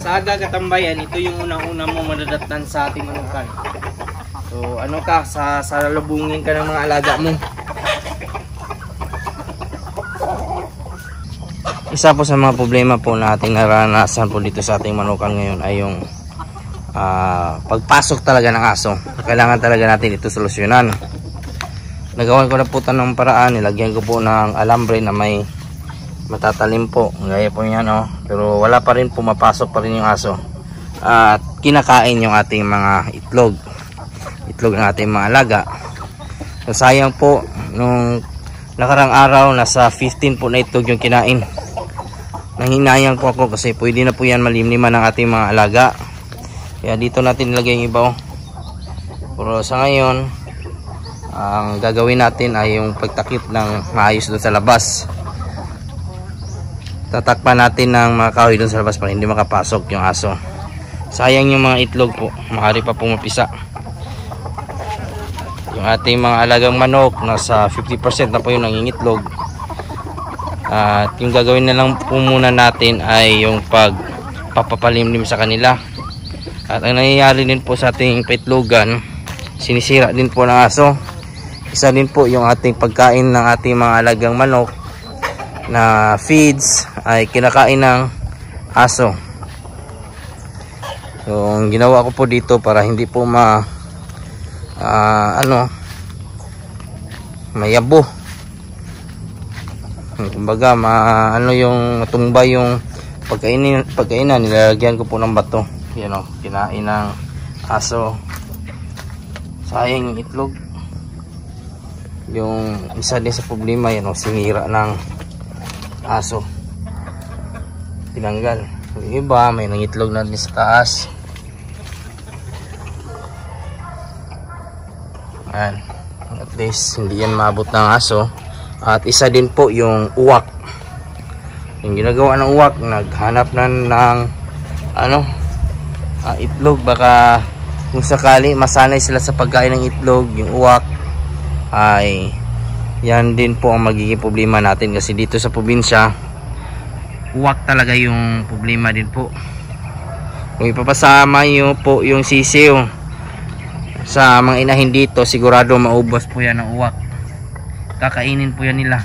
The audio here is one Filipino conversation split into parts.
Sa aga katambayan, ito yung unang-una mo madadatnan sa ating manukan. So ano ka, salubungin ka ng mga alaga mo. Isa po sa mga problema po na ating naranasan po dito sa ating manukan ngayon ay yung pagpasok talaga ng aso. Kailangan talaga natin ito solusyonan. Nagawan ko na po ng paraan, nilagyan ko po ng alambre na may matatalim po, gaya po yan pero wala pa rin, pumapasok pa rin yung aso at kinakain yung ating mga itlog ng ating mga alaga. So sayang po, nung nakarang araw nasa 15 po na itlog yung kinain. Nanghinayang po ako kasi pwede na po yan malimliman ng ating mga alaga, kaya dito natin nilagay yung iba pero sa ngayon ang gagawin natin ay yung pagtakip ng maayos doon sa labas. Tatakpan natin ng mga kahoy doon sa labas para hindi makapasok yung aso. Sayang yung mga itlog po, maaari pa pong mapisa. Yung ating mga alagang manok nasa 50% na po yung nangingitlog. At yung gagawin na lang po muna natin ay yung pagpapalimlim sa kanila. At ang nangyayari din po sa ating paitlogan, sinisira din po ng aso. Isa din po yung ating pagkain ng ating mga alagang manok na feeds ay kinakain ng aso. So ang ginawa ko po dito para hindi po mayabo, kumbaga yung matumba yung pagkainan, nilalagyan ko po ng bato. Yan kinain ng aso. Sayang yung itlog. Yung isa din sa problema yan sinira ng aso, tinanggal. Yung iba may nangitlog na din sa taas. Ayan, at least hindi yan maabot ng aso. At isa din po yung uwak. Yung ginagawa ng uwak, naghanap na ng itlog. Baka kung sakali masanay sila sa pagkain ng itlog, yung uwak ay yan din po ang magiging problema natin, kasi dito sa probinsya uwak talaga yung problema din po. Kung ipapasama nyo po yung sisiw sa mga inahin dito, sigurado maubos po yan ng uwak, kakainin po yan nila.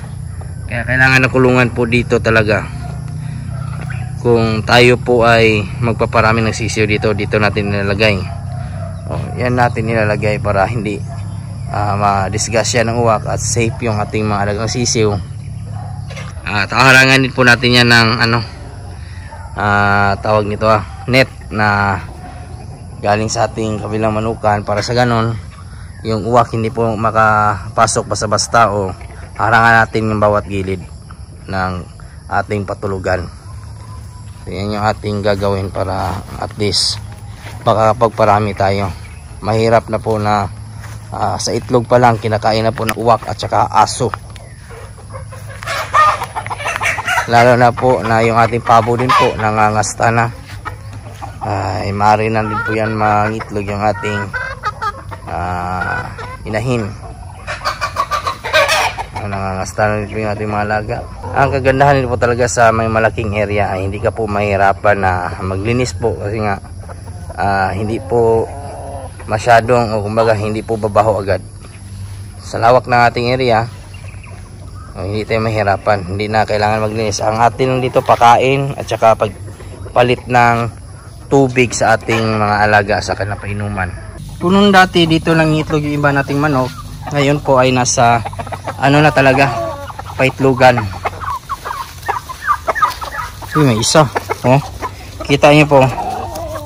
Kaya kailangan na kulungan po dito talaga. Kung tayo po ay magpaparami ng sisiw dito natin nilalagay. Yan natin nilalagay para hindi ma-disgusya ng uwak at safe yung ating mga alagang sisiw. At harangan din po natin yan ng tawag nito net na galing sa ating kabilang manukan, para sa ganon yung uwak hindi po makapasok basta-basta o harangan natin yung bawat gilid ng ating patulugan. So, yan yung ating gagawin para at least makakapagparami tayo. Mahirap na po na sa itlog pa lang kinakain na po ng uwak at saka aso. Lalo na po na yung ating pabo din po nangangasta na. Maaari na din po yan mangitlog yung ating inahin. Nangangasta na din po yung ating mga alaga. Ang kagandahan din po talaga sa may malaking area ay hindi ka po mahirapan na maglinis po, kasi nga hindi po masyadong, o kumbaga hindi po babaho agad. Sa lawak ng ating area hindi tayo mahirapan, hindi na kailangan maglinis. Ang atin dito pakain at saka pagpalit ng tubig sa ating mga alaga sa kanilang painuman. Punong dati dito lang itlog yung iba nating manok, ngayon po ay nasa na talaga, paitlogan. May isa kita nyo po,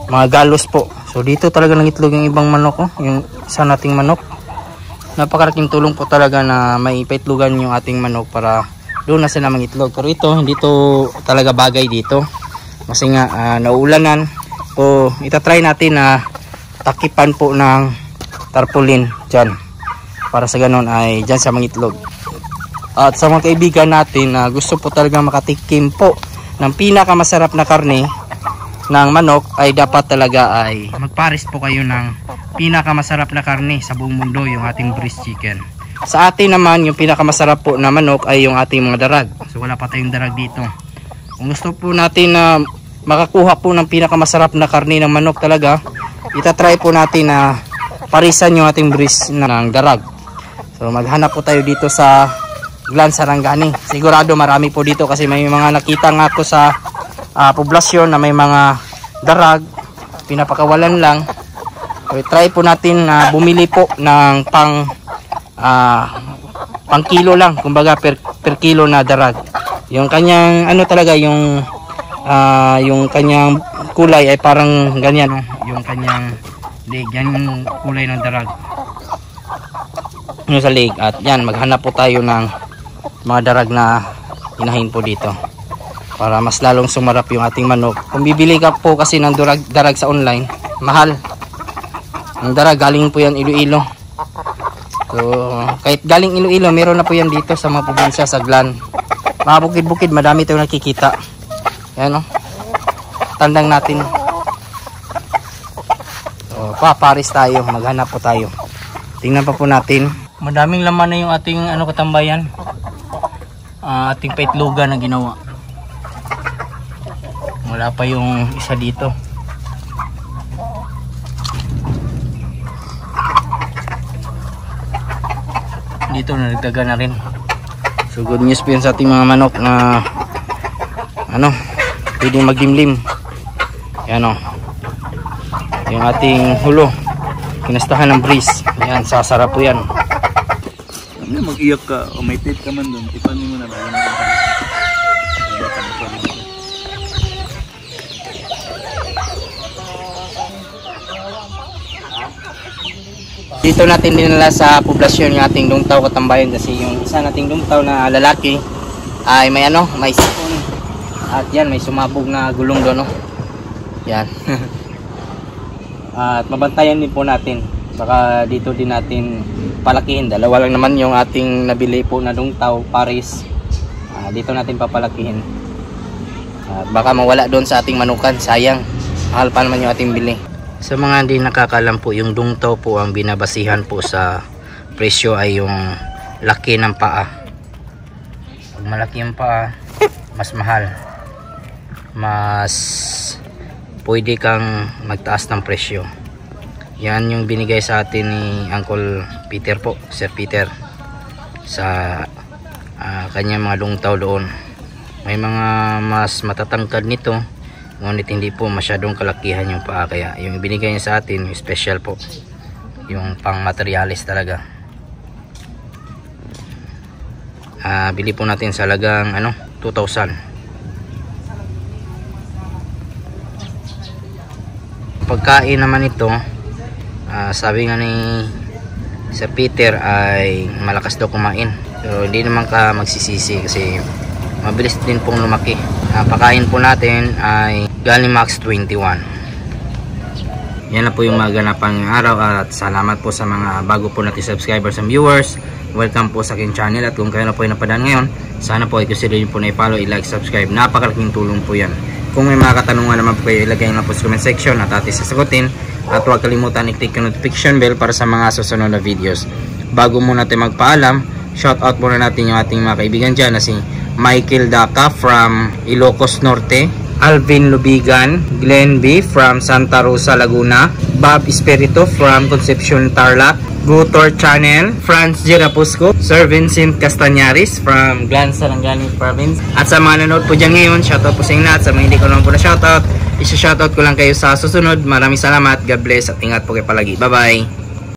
mga galos po. So dito talaga nangitlog yung ibang manok yung isa nating manok. Napakalaking tulong po talaga na may paitlogan yung ating manok para doon na sila mangitlog. Pero ito hindi to talaga bagay dito kasi nga naulanan. So itatry natin na takipan po ng tarpaulin dyan para sa ganun ay dyan sa mangitlog. At sa mga kaibigan natin na gusto po talaga makatikim po ng pinakamasarap na karne ng manok, ay dapat talaga ay magpares po kayo ng pinakamasarap na karne sa buong mundo, yung ating breast chicken. Sa atin naman, yung pinakamasarap po na manok ay yung ating mga darag. So wala pa tayong darag dito. Kung gusto po natin na makakuha po ng pinakamasarap na karne ng manok talaga, itatry po natin na parisan yung ating breast ng darag. So maghanap po tayo dito sa Glan Sarangani. Sigurado marami po dito kasi may mga nakita nga ako sa poblasyon na may mga darag, pinapakawalan lang. So try po natin na bumili po ng pang kilo lang, kumbaga per kilo na darag. Yung kanyang ano talaga, yung kanyang kulay ay parang ganyan, no? Yung kanyang leg, yan yung kulay ng darag yung sa leg. At yan, maghanap po tayo ng mga darag na inahin po dito para mas lalong sumarap yung ating manok. Kung bibili ka po kasi ng darag sa online, mahal. Ang darag galing po yan Iloilo. So kahit galing Iloilo, meron na po yan dito sa mga probinsya, sa Glan. Mga bukid-bukid, madami tayong nakikita. Yan, no? Tandang natin. So paparis tayo, maghanap po tayo. Tingnan pa po natin. Madaming laman na yung ating katambayan. Ating paitlogan na ginawa. Wala pa yung isa dito. Dito nagdaga na rin. So good news po yun sa ating mga manok na pwedeng magdimlim. Yan, yung ating hulo, kinastahan ng breeze. Yan, sasarap po yan. Mag-iyak ka o may tape ka man doon, tipanin mo na ba? Dito natin dinala sa poblasyon yung ating lungtaw katambayan kasi yung isa nating lungtaw na lalaki ay may may sipon. At yan, may sumabog na gulong doon, no? Yan. At mabantayan din po natin. Baka dito din natin palakihin. Dalawa lang naman yung ating nabili po na lungtaw, Paris. Dito natin papalakihin. Baka mawala doon sa ating manukan. Sayang. Mahal pa naman yung ating bili. Sa mga hindi nakakalam po, yung lungtaw po ang binabasihan po sa presyo ay yung laki ng paa. Pag malaki yung paa, mas mahal. Mas pwede kang magtaas ng presyo. Yan yung binigay sa atin ni Uncle Peter po, Sir Peter, sa kanyang mga lungtaw doon. May mga mas matatangkad nito, ngunit hindi po masyadong kalakihan yung paa, kaya yung ibinigay niya sa atin yung special po, yung pang materialis talaga. Bili po natin sa halagang 2,000. Pagkain naman ito, sabi nga ni Sir Peter ay malakas daw kumain. So hindi naman ka magsisisi kasi mabilis din pong lumaki. Pakain po natin ay Galimax 21. Yan na po yung mga ganapang araw, at salamat po sa mga bago po natin subscribers and viewers. Welcome po sa aking channel, at kung kayo na po ay napadaan ngayon, sana po ay consider nyo po na i-follow, i-like, subscribe. Napakalaking tulong po yan. Kung may mga katanungan naman po kayo, ilagay nyo lang po sa comment section at ating sasagutin. At huwag kalimutan i-click yung notification bell para sa mga susunod na videos. Bago muna natin magpaalam, shoutout muna natin yung ating mga kaibigan dyan na si Michael Daca from Ilocos Norte, Alvin Lubigan, Glenn B from Santa Rosa, Laguna, Bob Espirito from Concepcion, Tarlac, Gutor Channel, Franz Girapusco, Sir Vincent Castañaris from Glan Sarangani Province. At sa mga nanood po dyan ngayon, shoutout po sa inyo lahat. Sa mga hindi ko naman po na shoutout, isa-shoutout ko lang kayo sa susunod. Maraming salamat, God bless, at ingat po kayo palagi. Bye bye.